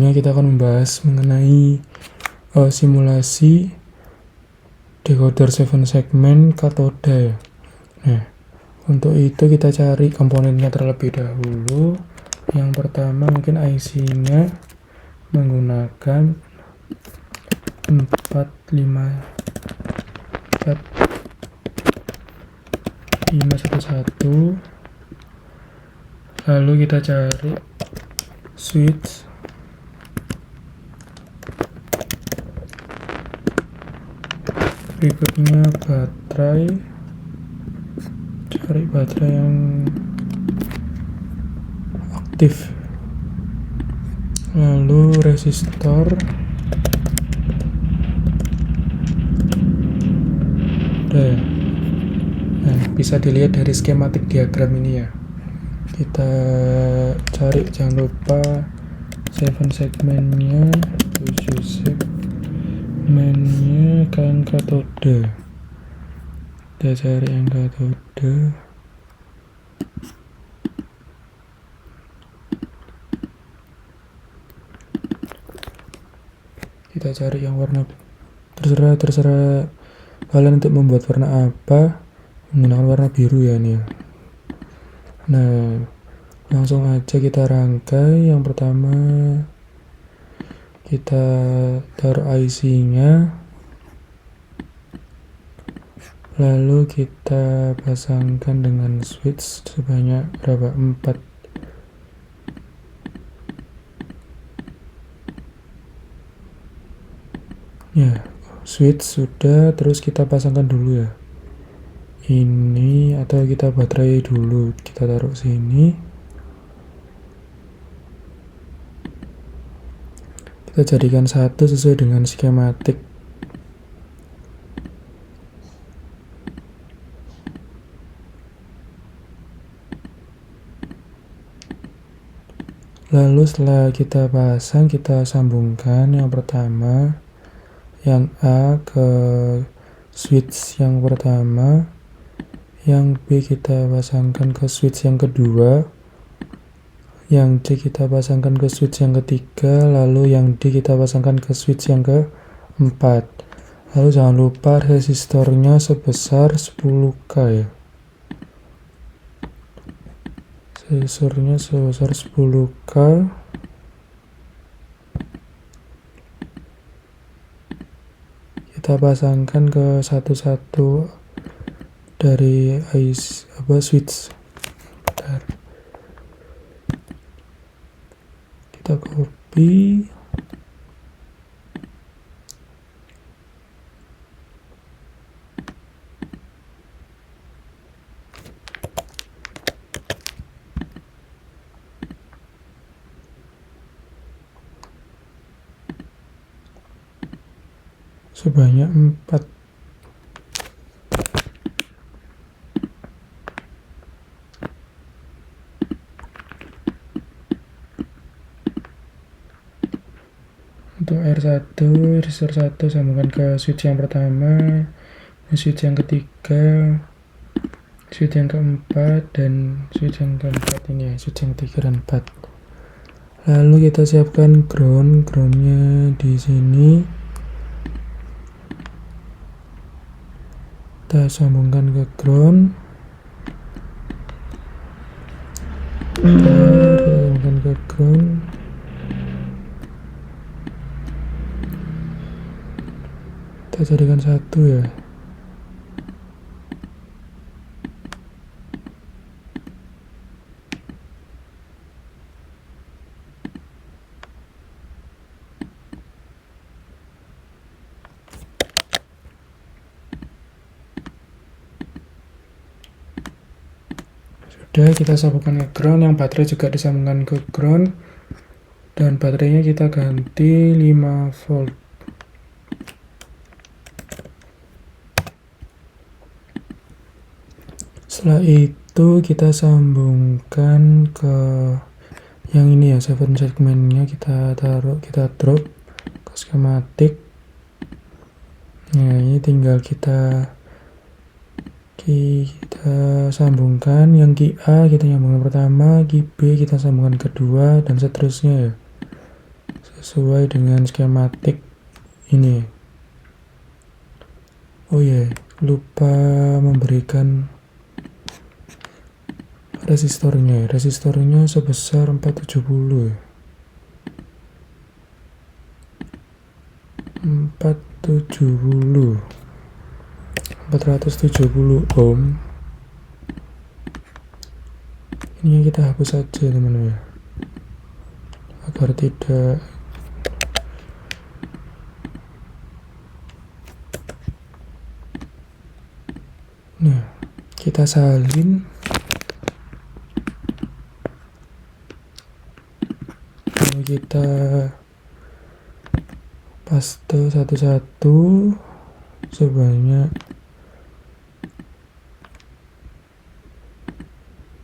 Kita akan membahas mengenai simulasi decoder 7 segmen katoda ya. Nah, untuk itu kita cari komponennya terlebih dahulu. Yang pertama mungkin IC-nya menggunakan 45511. Lalu kita cari switch. Berikutnya baterai, cari baterai yang aktif, lalu resistor, nah bisa dilihat dari skematik diagram ini ya. Kita cari, jangan lupa 7 segmennya, 7 segmennya kan katoda. Kita cari yang katoda. Kita cari yang warna, terserah kalian untuk membuat warna apa, menggunakan warna biru ya nih. Nah, langsung aja kita rangkai. Yang pertama kita taruh IC-nya, lalu kita pasangkan dengan switch sebanyak berapa? 4. Ya, switch sudah, terus kita pasangkan dulu ya. Ini atau kita baterai dulu, kita taruh sini. Kita jadikan satu sesuai dengan skematik. Lalu setelah kita pasang, kita sambungkan yang pertama, yang A ke switch yang pertama, yang B kita pasangkan ke switch yang kedua, yang C kita pasangkan ke switch yang ketiga, lalu yang D kita pasangkan ke switch yang keempat. Lalu jangan lupa resistornya sebesar 10K ya. Resistornya sebesar 10K. Kita pasangkan ke satu-satu dari switch. Bentar. Kita copy. Sebanyak 4. Untuk resistor 1 sambungkan ke switch yang pertama, switch yang ketiga, switch yang keempat, dan switch yang keempat ini ya, switch yang 3 dan 4. Lalu kita siapkan groundnya di sini. Kita sambungkan ke ground. Kita jadikan satu ya. Sudah, kita sambungkan ke ground. Yang baterai juga disambungkan ke ground, dan baterainya kita ganti 5 volt. Setelah itu kita sambungkan ke yang ini ya, 7 segmennya kita drop ke skematik. Nah, ini tinggal kita sambungkan. Yang Ki A kita sambungkan pertama, Ki B kita sambungkan kedua, dan seterusnya ya. sesuai dengan skematik ini. Oh ya, lupa memberikan resistornya. Resistornya sebesar 470. 470 ohm. Ini kita hapus saja teman-teman, agar tidak kita salin. Lalu kita paste satu-satu sebanyak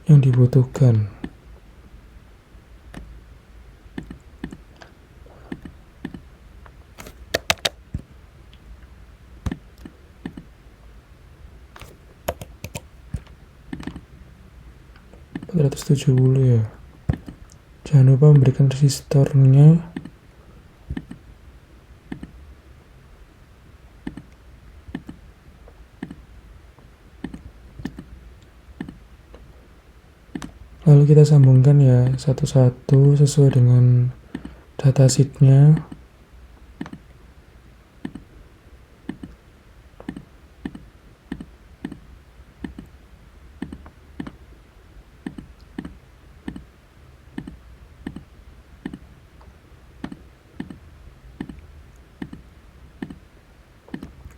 yang dibutuhkan. ya. Jangan lupa memberikan resistornya. Lalu kita sambungkan ya satu-satu sesuai dengan datasheetnya.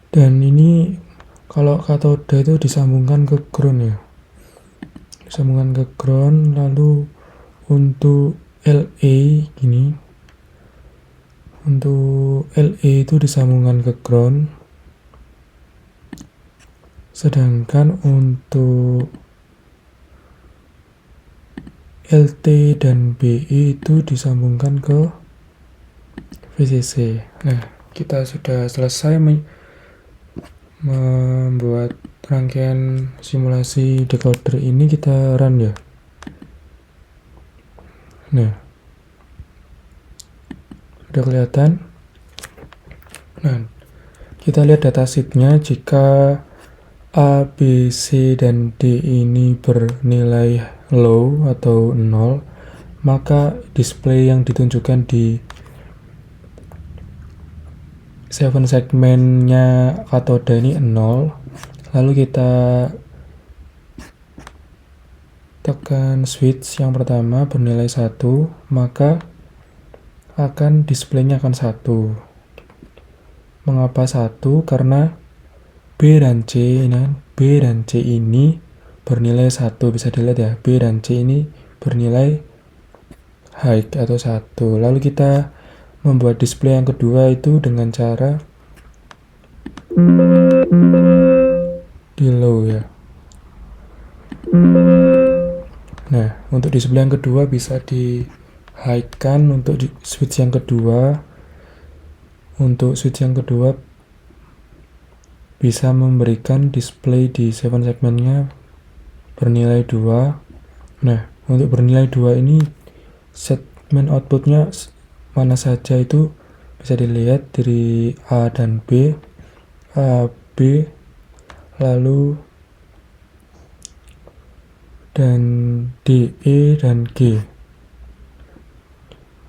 Dan ini kalau katoda itu disambungkan ke ground ya. Disambungkan ke ground, lalu untuk LE gini. Untuk LE itu disambungkan ke ground. Sedangkan untuk LT dan BE itu disambungkan ke VCC. Nah, kita sudah selesai membuat rangkaian simulasi decoder ini. Kita run ya. Nah, sudah kelihatan. Nah, kita lihat datasheetnya. Jika A, B, C, dan D ini bernilai low atau 0, maka display yang ditunjukkan di 7 segmennya katoda ini 0. Lalu kita tekan switch yang pertama bernilai 1, maka akan displaynya akan 1. Mengapa 1? Karena B dan C ini bernilai 1. Bisa dilihat ya, B dan C ini bernilai high atau 1. Lalu kita membuat display yang kedua itu dengan cara di low ya. Nah, untuk display yang kedua bisa di high kan untuk switch yang kedua. Untuk switch yang kedua bisa memberikan display di 7 segmennya bernilai 2. Nah, untuk bernilai 2 ini segmen outputnya mana saja itu bisa dilihat dari A dan B, A, B, lalu dan DE dan G.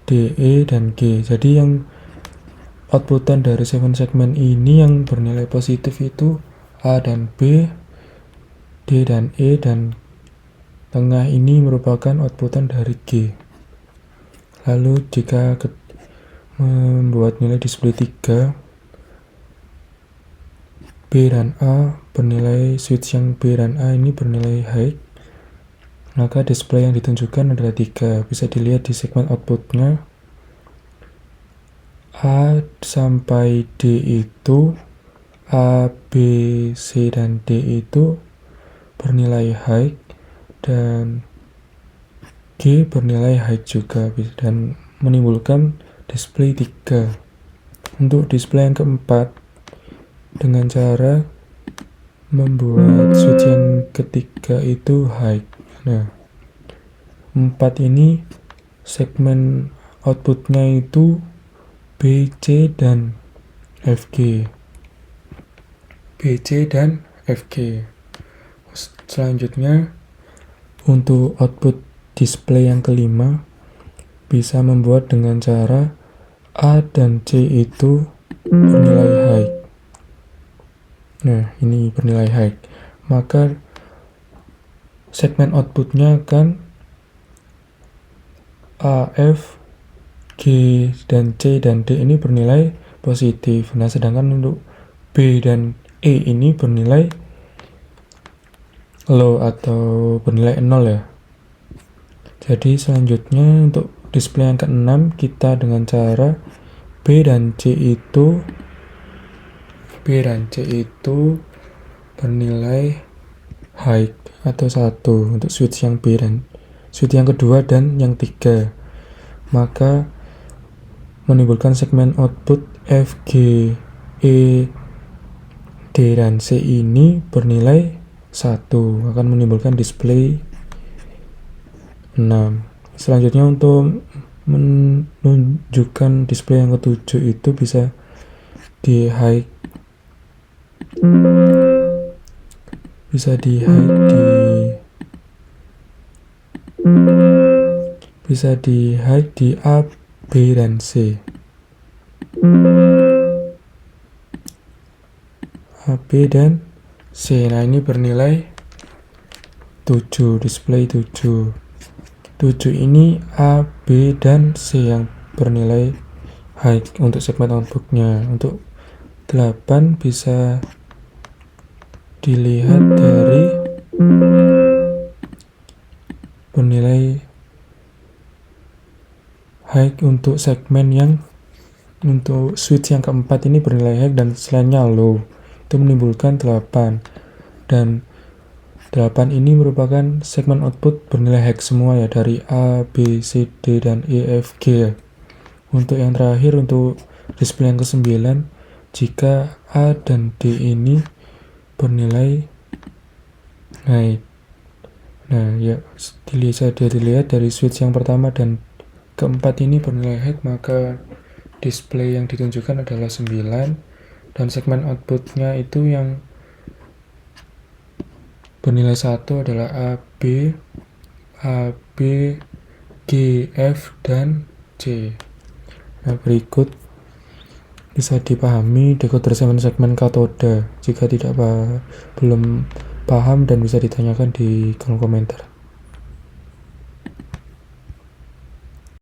DE dan G. Jadi yang outputan dari 7 segmen ini yang bernilai positif itu A dan B, D dan E, dan tengah ini merupakan outputan dari G. Lalu jika membuat nilai display 3, B dan A bernilai, switch yang B dan A ini bernilai high, maka display yang ditunjukkan adalah 3. Bisa dilihat di segmen outputnya A sampai D itu, A, B, C, dan D itu bernilai high, dan G bernilai high juga, dan menimbulkan display 3. Untuk display yang keempat, dengan cara membuat switch yang ketiga itu high. Nah, 4 ini segmen outputnya itu B, C, dan FG. B, C, dan FG. Selanjutnya, untuk output display yang kelima, bisa membuat dengan cara A dan C itu bernilai high. Nah, ini bernilai high. Maka segmen outputnya akan A, F, G, dan C, dan D ini bernilai positif. Nah, sedangkan untuk B dan E ini bernilai low atau bernilai 0 ya. Jadi selanjutnya untuk display yang ke-6 kita dengan cara B dan C itu bernilai high atau 1 untuk switch yang B dan switch yang kedua dan yang 3. Maka menimbulkan segmen output F, G, E, D, dan C ini bernilai 1, akan menimbulkan display 6. Selanjutnya untuk menunjukkan display yang ke-7 itu bisa di high di A, B, dan C. A, B, dan C. Nah, ini bernilai 7, display 7. 7 ini A, B, dan C yang bernilai high untuk segmen outputnya. Untuk 8 bisa dilihat dari bernilai high untuk segmen yang untuk switch yang keempat ini bernilai high dan selainnya low. Itu menimbulkan 8. Dan 8 ini merupakan segmen output bernilai high semua ya, dari A, B, C, D, dan E, F, G. Untuk yang terakhir, untuk display yang ke-9, jika A dan D ini bernilai high. Nah, ya bisa dilihat dari switch yang pertama dan keempat ini bernilai high, maka display yang ditunjukkan adalah 9, dan segmen outputnya itu yang bernilai 1 adalah A, B, G, F, dan C. Nah, berikut bisa dipahami decoder segmen katoda. Jika belum paham dan bisa ditanyakan di kolom komentar.